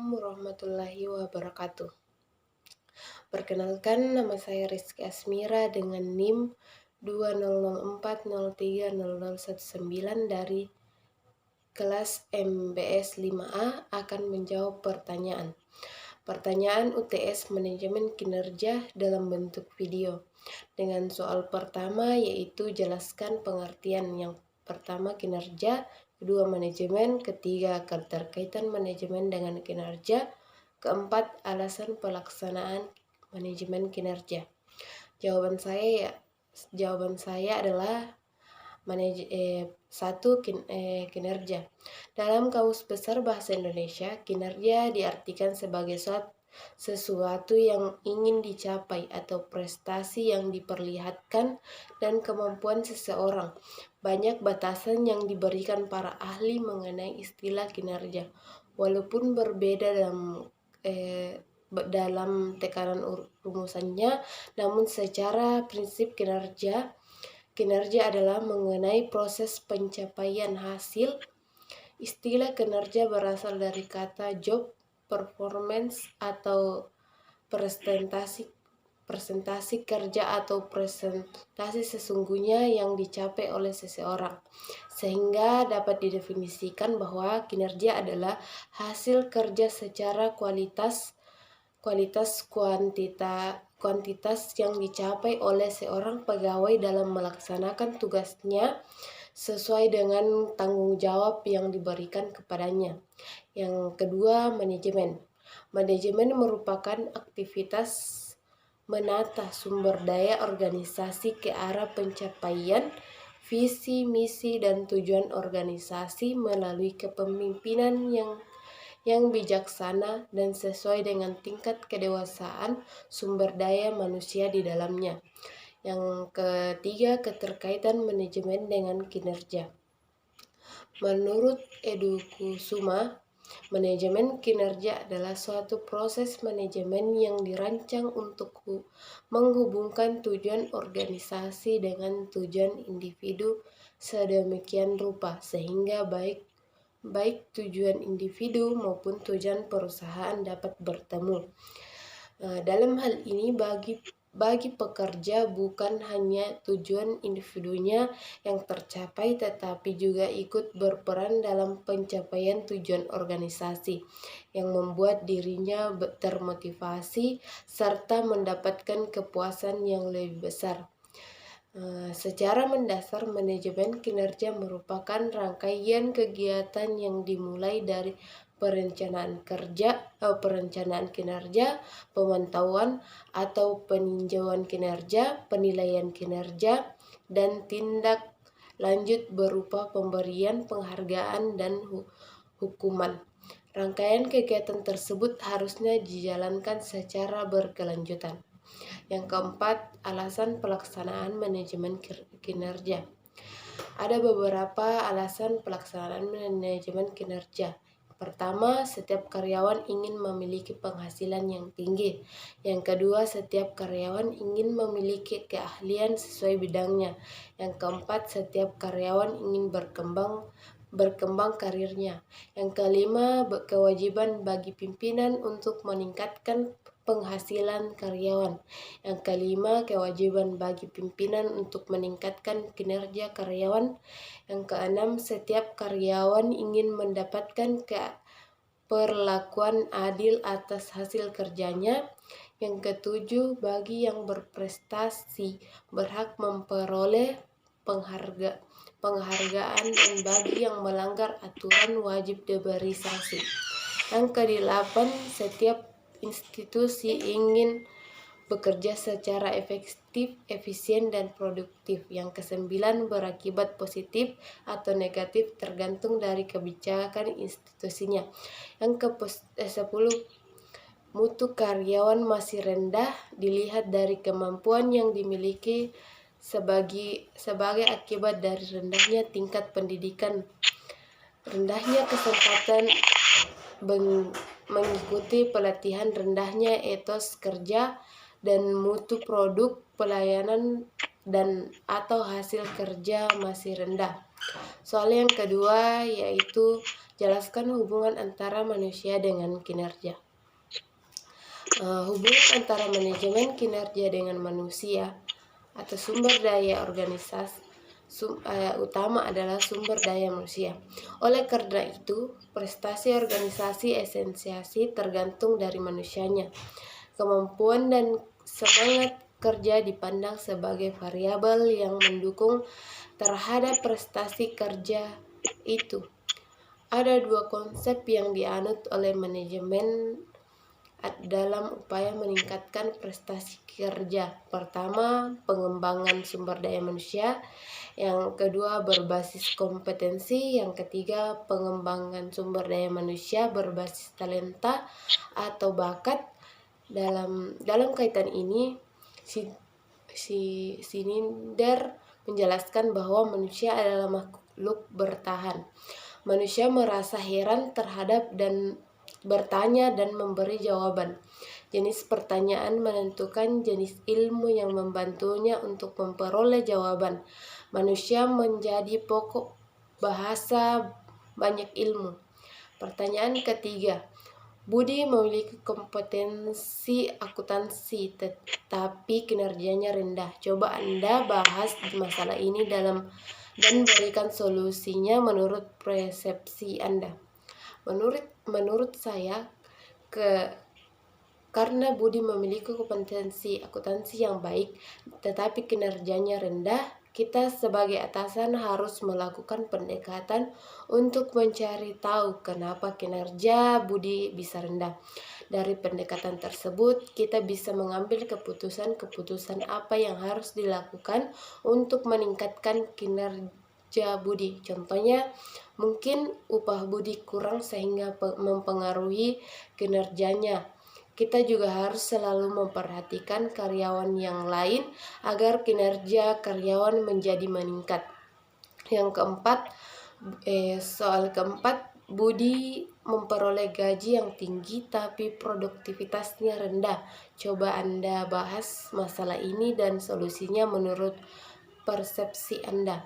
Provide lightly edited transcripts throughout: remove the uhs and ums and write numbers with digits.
Assalamualaikum warahmatullahi wabarakatuh. Perkenalkan, nama saya Rizky Asmira dengan NIM 2004030019 dari kelas MBS 5A akan menjawab pertanyaan. Pertanyaan UTS Manajemen Kinerja dalam bentuk video. Dengan soal pertama yaitu jelaskan pengertian yang pertama kinerja, kedua manajemen, ketiga keterkaitan manajemen dengan kinerja, keempat alasan pelaksanaan manajemen kinerja. Jawaban saya adalah kinerja. Dalam Kamus Besar Bahasa Indonesia, kinerja diartikan sebagai sesuatu yang ingin dicapai atau prestasi yang diperlihatkan dan kemampuan seseorang. Banyak batasan yang diberikan para ahli mengenai istilah kinerja, walaupun berbeda dalam tekanan rumusannya, namun secara prinsip kinerja adalah mengenai proses pencapaian hasil. Istilah kinerja berasal dari kata job, performance, atau presentasi kerja atau presentasi sesungguhnya yang dicapai oleh seseorang, sehingga dapat didefinisikan bahwa kinerja adalah hasil kerja secara kuantitas yang dicapai oleh seorang pegawai dalam melaksanakan tugasnya sesuai dengan tanggung jawab yang diberikan kepadanya. Yang kedua, manajemen. Manajemen merupakan aktivitas menata sumber daya organisasi ke arah pencapaian visi, misi, dan tujuan organisasi melalui kepemimpinan yang bijaksana dan sesuai dengan tingkat kedewasaan sumber daya manusia di dalamnya. Yang ketiga, keterkaitan manajemen dengan kinerja. Menurut Edu Kusuma, manajemen kinerja adalah suatu proses manajemen yang dirancang untuk menghubungkan tujuan organisasi dengan tujuan individu sedemikian rupa sehingga baik tujuan individu maupun tujuan perusahaan dapat bertemu. Dalam hal ini bagi pekerja bukan hanya tujuan individunya yang tercapai tetapi juga ikut berperan dalam pencapaian tujuan organisasi yang membuat dirinya termotivasi serta mendapatkan kepuasan yang lebih besar. Secara mendasar, manajemen kinerja merupakan rangkaian kegiatan yang dimulai dari perencanaan kinerja, pemantauan atau peninjauan kinerja, penilaian kinerja, dan tindak lanjut berupa pemberian penghargaan dan hukuman. Rangkaian kegiatan tersebut harusnya dijalankan secara berkelanjutan. Yang keempat, alasan pelaksanaan manajemen kinerja. Ada beberapa alasan pelaksanaan manajemen kinerja. Pertama, setiap karyawan ingin memiliki penghasilan yang tinggi. Yang kedua, setiap karyawan ingin memiliki keahlian sesuai bidangnya. Yang keempat, setiap karyawan ingin berkembang karirnya. Yang kelima, kewajiban bagi pimpinan untuk meningkatkan penghasilan karyawan. Yang kelima, kewajiban bagi pimpinan untuk meningkatkan kinerja karyawan. Yang keenam, setiap karyawan ingin mendapatkan perlakuan adil atas hasil kerjanya. Yang ketujuh, bagi yang berprestasi berhak memperoleh penghargaan dan bagi yang melanggar aturan wajib diberi sanksi. Yang kedelapan, setiap institusi ingin bekerja secara efektif, efisien, dan produktif. Yang kesembilan, berakibat positif atau negatif tergantung dari kebijakan institusinya. Yang ke-10, mutu karyawan masih rendah dilihat dari kemampuan yang dimiliki sebagai akibat dari rendahnya tingkat pendidikan, rendahnya kesempatan mengikuti pelatihan, rendahnya etos kerja, dan mutu produk, pelayanan, dan atau hasil kerja masih rendah. Soal yang kedua yaitu jelaskan hubungan antara manusia dengan kinerja. Hubungan antara manajemen kinerja dengan manusia atau sumber daya organisasi utama adalah sumber daya manusia. Oleh karena itu, prestasi organisasi esensiasi tergantung dari manusianya. Kemampuan dan semangat kerja dipandang sebagai variabel yang mendukung terhadap prestasi kerja itu. Ada dua konsep yang dianut oleh manajemen dalam upaya meningkatkan prestasi kerja. Pertama, pengembangan sumber daya manusia. Yang kedua, berbasis kompetensi. Yang ketiga, pengembangan sumber daya manusia berbasis talenta atau bakat. Dalam kaitan ini, Snyder menjelaskan bahwa manusia adalah makhluk bertahan. Manusia merasa heran terhadap dan bertanya dan memberi jawaban. Jenis pertanyaan menentukan jenis ilmu yang membantunya untuk memperoleh jawaban. Manusia menjadi pokok bahasa banyak ilmu. Pertanyaan ketiga, Budi memiliki kompetensi akuntansi tetapi kinerjanya rendah. Coba Anda bahas masalah ini dan berikan solusinya menurut persepsi Anda. Menurut saya, karena Budi memiliki kompetensi akuntansi yang baik, tetapi kinerjanya rendah, kita sebagai atasan harus melakukan pendekatan untuk mencari tahu kenapa kinerja Budi bisa rendah. Dari pendekatan tersebut, kita bisa mengambil keputusan apa yang harus dilakukan untuk meningkatkan kinerja Budi. Contohnya, mungkin upah Budi kurang sehingga mempengaruhi kinerjanya. Kita juga harus selalu memperhatikan karyawan yang lain agar kinerja karyawan menjadi meningkat. Soal keempat, Budi memperoleh gaji yang tinggi tapi produktivitasnya rendah. Coba Anda bahas masalah ini dan solusinya menurut persepsi Anda.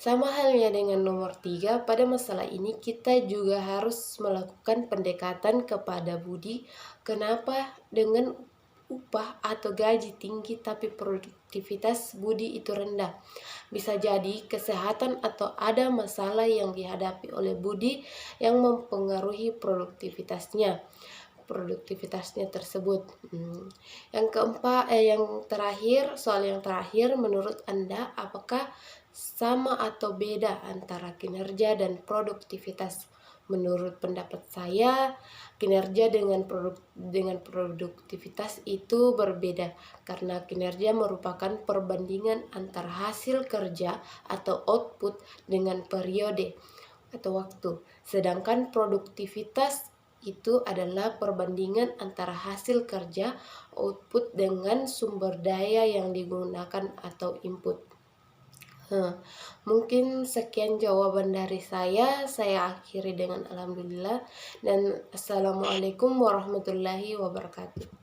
Sama halnya dengan nomor 3, pada masalah ini kita juga harus melakukan pendekatan kepada Budi. Kenapa dengan upah atau gaji tinggi tapi produktivitas Budi itu rendah? Bisa jadi kesehatan atau ada masalah yang dihadapi oleh Budi yang mempengaruhi produktivitasnya tersebut. Soal yang terakhir, menurut Anda apakah sama atau beda antara kinerja dan produktivitas? Menurut pendapat saya, kinerja dengan produktivitas itu berbeda karena kinerja merupakan perbandingan antara hasil kerja atau output dengan periode atau waktu. Sedangkan produktivitas itu adalah perbandingan antara hasil kerja output dengan sumber daya yang digunakan atau input. Mungkin sekian jawaban dari saya akhiri dengan alhamdulillah dan assalamualaikum warahmatullahi wabarakatuh.